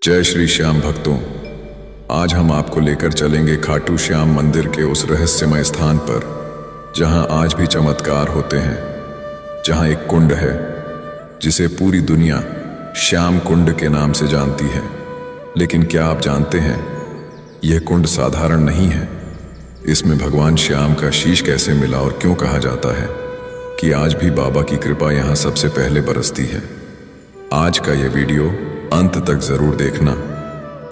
जय श्री श्याम भक्तों, आज हम आपको लेकर चलेंगे खाटू श्याम मंदिर के उस रहस्यमय स्थान पर जहां आज भी चमत्कार होते हैं। जहां एक कुंड है जिसे पूरी दुनिया श्याम कुंड के नाम से जानती है। लेकिन क्या आप जानते हैं, यह कुंड साधारण नहीं है। इसमें भगवान श्याम का शीश कैसे मिला और क्यों कहा जाता है कि आज भी बाबा की कृपा यहां सबसे पहले बरसती है। आज का यह वीडियो अंत तक जरूर देखना,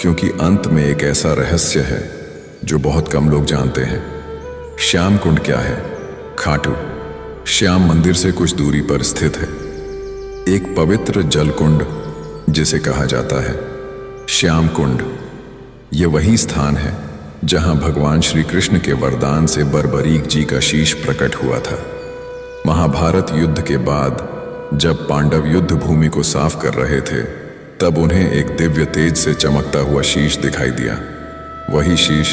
क्योंकि अंत में एक ऐसा रहस्य है जो बहुत कम लोग जानते हैं। श्याम कुंड क्या है? खाटू श्याम मंदिर से कुछ दूरी पर स्थित है एक पवित्र जल कुंड जिसे कहा जाता है श्याम कुंड। यह वही स्थान है जहां भगवान श्री कृष्ण के वरदान से बर्बरीक जी का शीश प्रकट हुआ था। महाभारत युद्ध के बाद जब पांडव युद्ध भूमि को साफ कर रहे थे, तब उन्हें एक दिव्य तेज से चमकता हुआ शीश दिखाई दिया। वही शीश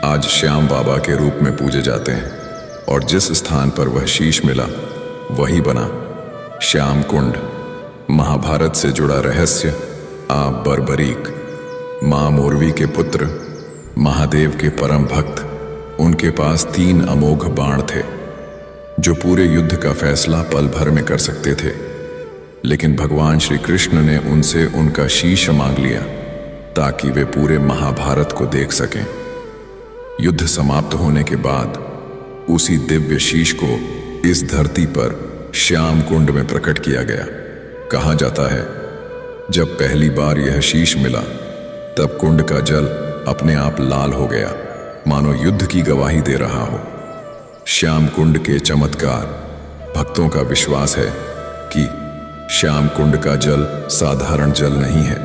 आज श्याम बाबा के रूप में पूजे जाते हैं, और जिस स्थान पर वह शीश मिला वही बना श्याम कुंड। महाभारत से जुड़ा रहस्य। आप बर्बरीक मां मोरवी के पुत्र, महादेव के परम भक्त, उनके पास 3 अमोघ बाण थे जो पूरे युद्ध का फैसला पल भर में कर सकते थे। लेकिन भगवान श्री कृष्ण ने उनसे उनका शीश मांग लिया ताकि वे पूरे महाभारत को देख सकें। युद्ध समाप्त होने के बाद उसी दिव्य शीश को इस धरती पर श्याम कुंड में प्रकट किया गया। कहा जाता है, जब पहली बार यह शीश मिला तब कुंड का जल अपने आप लाल हो गया, मानो युद्ध की गवाही दे रहा हो। श्याम कुंड के चमत्कार। भक्तों का विश्वास है कि श्याम कुंड का जल साधारण जल नहीं है।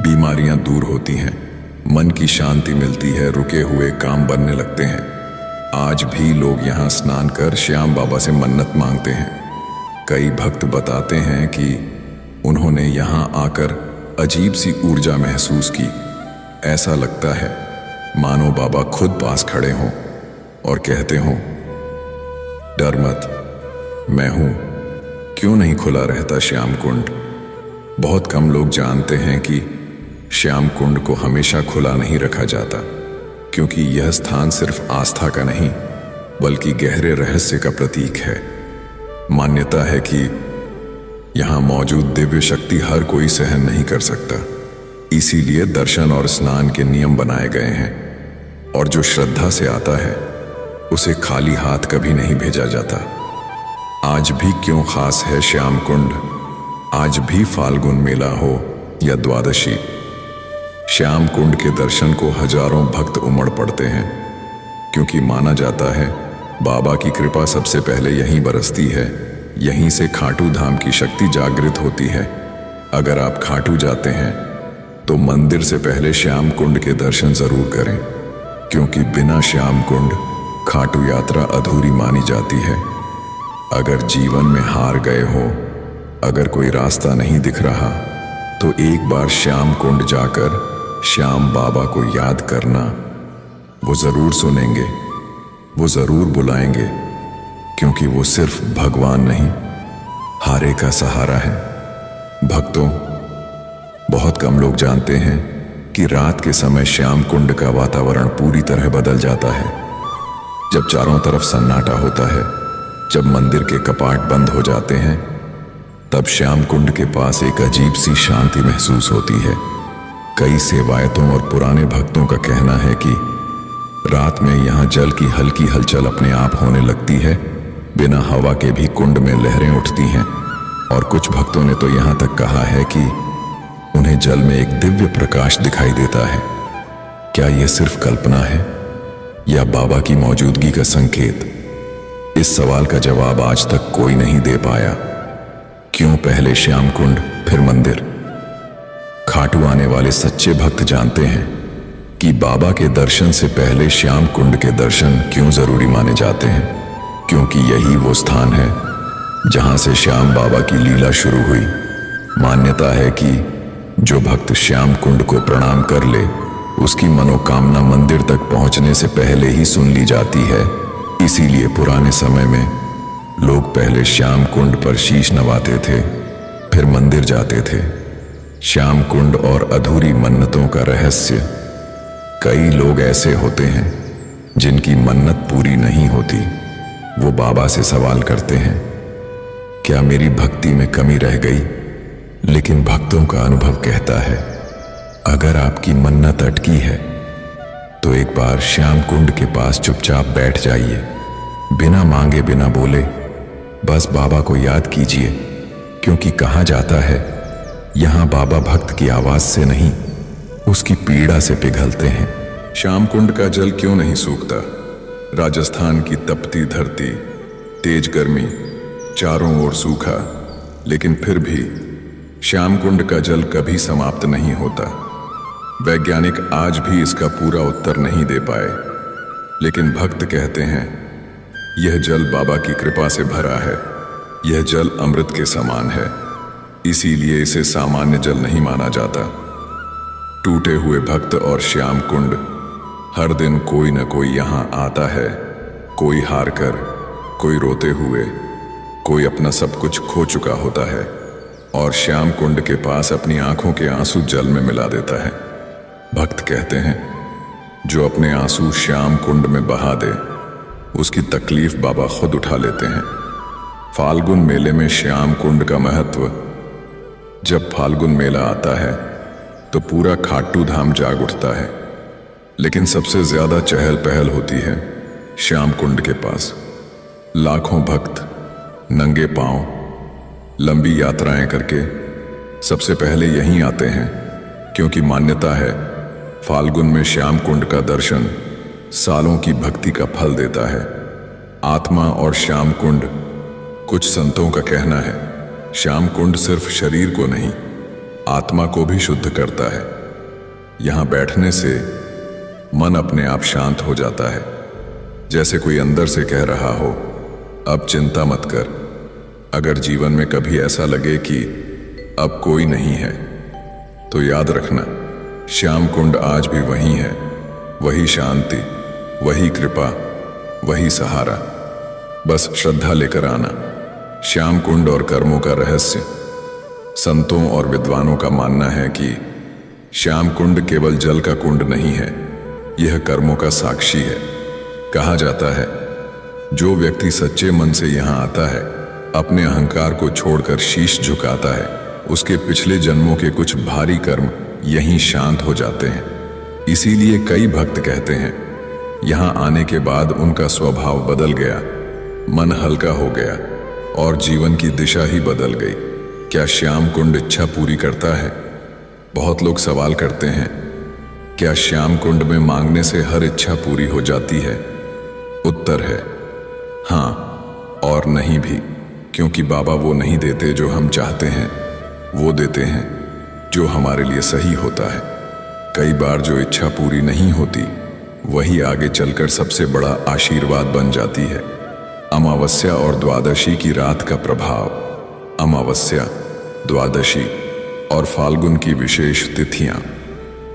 बीमारियां दूर होती हैं, मन की शांति मिलती है, रुके हुए काम बनने लगते हैं। आज भी लोग यहां स्नान कर श्याम बाबा से मन्नत मांगते हैं। कई भक्त बताते हैं कि उन्होंने यहां आकर अजीब सी ऊर्जा महसूस की। ऐसा लगता है मानो बाबा खुद पास खड़े हों और कहते हों, डर मत, मैं हूं। क्यों नहीं खुला रहता श्याम कुंड? बहुत कम लोग जानते हैं कि श्याम कुंड को हमेशा खुला नहीं रखा जाता, क्योंकि यह स्थान सिर्फ आस्था का नहीं बल्कि गहरे रहस्य का प्रतीक है। मान्यता है कि यहां मौजूद दिव्य शक्ति हर कोई सहन नहीं कर सकता, इसीलिए दर्शन और स्नान के नियम बनाए गए हैं, और जो श्रद्धा से आता है उसे खाली हाथ कभी नहीं भेजा जाता। आज भी क्यों खास है श्याम कुंड? आज भी फाल्गुन मेला हो या द्वादशी, श्याम कुंड के दर्शन को हजारों भक्त उमड़ पड़ते हैं, क्योंकि माना जाता है बाबा की कृपा सबसे पहले यहीं बरसती है। यहीं से खाटू धाम की शक्ति जागृत होती है। अगर आप खाटू जाते हैं तो मंदिर से पहले श्याम कुंड के दर्शन जरूर करें, क्योंकि बिना श्याम कुंड खाटू यात्रा अधूरी मानी जाती है। अगर जीवन में हार गए हो, अगर कोई रास्ता नहीं दिख रहा, तो एक बार श्याम कुंड जाकर श्याम बाबा को याद करना। वो जरूर सुनेंगे, वो जरूर बुलाएंगे, क्योंकि वो सिर्फ भगवान नहीं, हारे का सहारा है। भक्तों, बहुत कम लोग जानते हैं कि रात के समय श्याम कुंड का वातावरण पूरी तरह बदल जाता है। जब चारों तरफ सन्नाटा होता है, जब मंदिर के कपाट बंद हो जाते हैं, तब श्याम कुंड के पास एक अजीब सी शांति महसूस होती है। कई सेवायतों और पुराने भक्तों का कहना है कि रात में यहाँ जल की हल्की हलचल अपने आप होने लगती है। बिना हवा के भी कुंड में लहरें उठती हैं, और कुछ भक्तों ने तो यहाँ तक कहा है कि उन्हें जल में एक दिव्य प्रकाश दिखाई देता है। क्या यह सिर्फ कल्पना है या बाबा की मौजूदगी का संकेत? इस सवाल का जवाब आज तक कोई नहीं दे पाया। क्यों पहले श्याम कुंड फिर मंदिर? खाटू आने वाले सच्चे भक्त जानते हैं कि बाबा के दर्शन से पहले श्याम कुंड के दर्शन क्यों जरूरी माने जाते हैं, क्योंकि यही वो स्थान है जहां से श्याम बाबा की लीला शुरू हुई। मान्यता है कि जो भक्त श्याम कुंड को प्रणाम कर ले, उसकी मनोकामना मंदिर तक पहुंचने से पहले ही सुन ली जाती है। इसीलिए पुराने समय में लोग पहले श्याम कुंड पर शीश नवाते थे, फिर मंदिर जाते थे। श्याम कुंड और अधूरी मन्नतों का रहस्य। कई लोग ऐसे होते हैं जिनकी मन्नत पूरी नहीं होती। वो बाबा से सवाल करते हैं, क्या मेरी भक्ति में कमी रह गई? लेकिन भक्तों का अनुभव कहता है, अगर आपकी मन्नत अटकी है तो एक बार श्याम कुंड के पास चुपचाप बैठ जाइए, बिना मांगे बिना बोले बस बाबा को याद कीजिए। क्योंकि कहा जाता है, यहां बाबा भक्त की आवाज से नहीं, उसकी पीड़ा से पिघलते हैं। श्याम कुंड का जल क्यों नहीं सूखता? राजस्थान की तपती धरती, तेज गर्मी, चारों ओर सूखा, लेकिन फिर भी श्याम कुंड का जल कभी समाप्त नहीं होता। वैज्ञानिक आज भी इसका पूरा उत्तर नहीं दे पाए, लेकिन भक्त कहते हैं यह जल बाबा की कृपा से भरा है। यह जल अमृत के समान है, इसीलिए इसे सामान्य जल नहीं माना जाता। टूटे हुए भक्त और श्याम कुंड, हर दिन कोई न कोई यहां आता है, कोई हार कर, कोई रोते हुए, कोई अपना सब कुछ खो चुका होता है और श्याम कुंड के पास अपनी आंखों के आंसू जल में मिला देता है। भक्त कहते हैं, जो अपने आंसू श्याम कुंड में बहा दे, उसकी तकलीफ बाबा खुद उठा लेते हैं। फाल्गुन मेले में श्याम कुंड का महत्व। जब फाल्गुन मेला आता है तो पूरा खाटू धाम जाग उठता है, लेकिन सबसे ज्यादा चहल पहल होती है श्याम कुंड के पास। लाखों भक्त नंगे पांव लंबी यात्राएं करके सबसे पहले यहीं आते हैं, क्योंकि मान्यता है फाल्गुन में श्याम कुंड का दर्शन सालों की भक्ति का फल देता है। आत्मा और श्याम कुंड, कुछ संतों का कहना है, श्याम कुंड सिर्फ शरीर को नहीं, आत्मा को भी शुद्ध करता है। यहां बैठने से मन अपने आप शांत हो जाता है, जैसे कोई अंदर से कह रहा हो, अब चिंता मत कर। अगर जीवन में कभी ऐसा लगे कि अब कोई नहीं है, तो याद रखना, श्याम कुंड आज भी वही है। वही शांति, वही कृपा, वही सहारा। बस श्रद्धा लेकर आना। श्याम कुंड और कर्मों का रहस्य। संतों और विद्वानों का मानना है कि श्याम कुंड केवल जल का कुंड नहीं है, यह कर्मों का साक्षी है। कहा जाता है, जो व्यक्ति सच्चे मन से यहां आता है, अपने अहंकार को छोड़कर शीश झुकाता है, उसके पिछले जन्मों के कुछ भारी कर्म यहीं शांत हो जाते हैं। इसीलिए कई भक्त कहते हैं, यहां आने के बाद उनका स्वभाव बदल गया, मन हल्का हो गया और जीवन की दिशा ही बदल गई। क्या श्याम कुंड इच्छा पूरी करता है? बहुत लोग सवाल करते हैं, क्या श्याम कुंड में मांगने से हर इच्छा पूरी हो जाती है? उत्तर है हां और नहीं भी, क्योंकि बाबा वो नहीं देते जो हम चाहते हैं, वो देते हैं जो हमारे लिए सही होता है। कई बार जो इच्छा पूरी नहीं होती, वही आगे चलकर सबसे बड़ा आशीर्वाद बन जाती है। अमावस्या और द्वादशी की रात का प्रभाव। अमावस्या, द्वादशी और फाल्गुन की विशेष तिथियां।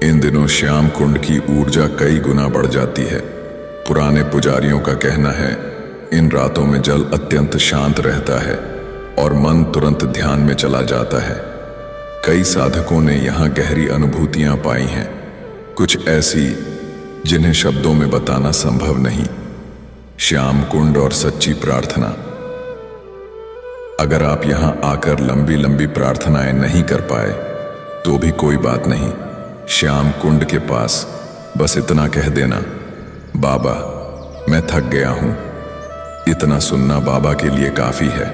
इन दिनों श्याम कुंड की ऊर्जा कई गुना बढ़ जाती है। पुराने पुजारियों का कहना है, इन रातों में जल अत्यंत शांत रहता है और मन तुरंत ध्यान में चला जाता है। कई साधकों ने यहां गहरी अनुभूतियां पाई हैं, कुछ ऐसी जिन्हें शब्दों में बताना संभव नहीं। श्याम कुंड और सच्ची प्रार्थना। अगर आप यहां आकर लंबी लंबी प्रार्थनाएं नहीं कर पाए तो भी कोई बात नहीं। श्याम कुंड के पास बस इतना कह देना, बाबा मैं थक गया हूं। इतना सुनना बाबा के लिए काफी है,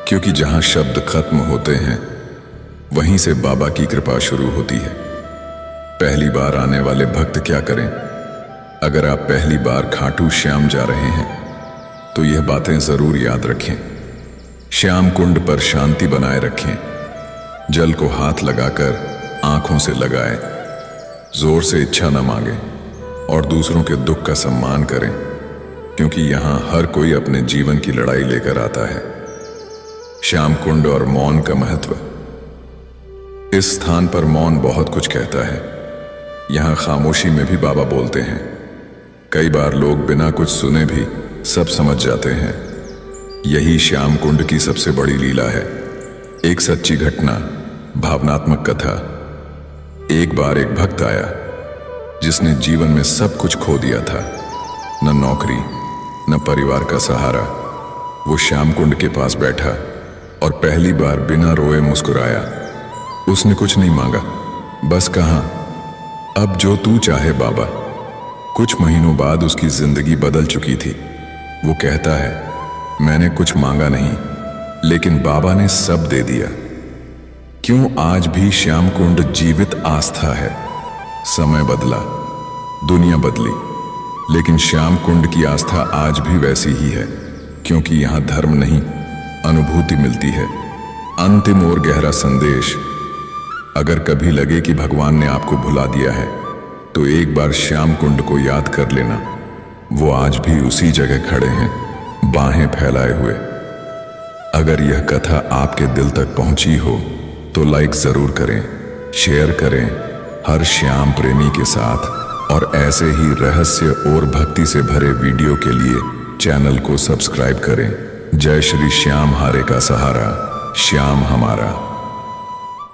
क्योंकि जहां शब्द खत्म होते हैं, वहीं से बाबा की कृपा शुरू होती है। पहली बार आने वाले भक्त क्या करें? अगर आप पहली बार खाटू श्याम जा रहे हैं तो यह बातें जरूर याद रखें। श्याम कुंड पर शांति बनाए रखें। जल को हाथ लगाकर आंखों से लगाएं। जोर से इच्छा न मांगे और दूसरों के दुख का सम्मान करें, क्योंकि यहां हर कोई अपने जीवन की लड़ाई लेकर आता है। श्याम कुंड और मौन का महत्व। इस स्थान पर मौन बहुत कुछ कहता है। यहां खामोशी में भी बाबा बोलते हैं। कई बार लोग बिना कुछ सुने भी सब समझ जाते हैं। यही श्याम कुंड की सबसे बड़ी लीला है। एक सच्ची घटना भावनात्मक कथा। एक बार एक भक्त आया जिसने जीवन में सब कुछ खो दिया था, न नौकरी न परिवार का सहारा। वो श्याम कुंड के पास बैठा और पहली बार बिना रोए मुस्कुराया। उसने कुछ नहीं मांगा, बस कहा, अब जो तू चाहे बाबा। कुछ महीनों बाद उसकी जिंदगी बदल चुकी थी। वो कहता है, मैंने कुछ मांगा नहीं, लेकिन बाबा ने सब दे दिया। क्यों आज भी श्याम कुंड जीवित आस्था है। समय बदला, दुनिया बदली, लेकिन श्याम कुंड की आस्था आज भी वैसी ही है, क्योंकि यहां धर्म नहीं, अनुभूति मिलती है। अंतिम और गहरा संदेश, अगर कभी लगे कि भगवान ने आपको भुला दिया है, तो एक बार श्याम कुंड को याद कर लेना। वो आज भी उसी जगह खड़े हैं, बाहें फैलाए हुए। अगर यह कथा आपके दिल तक पहुंची हो तो लाइक जरूर करें, शेयर करें हर श्याम प्रेमी के साथ, और ऐसे ही रहस्य और भक्ति से भरे वीडियो के लिए चैनल को सब्सक्राइब करें। जय श्री श्याम हारे का सहारा, श्याम हमारा।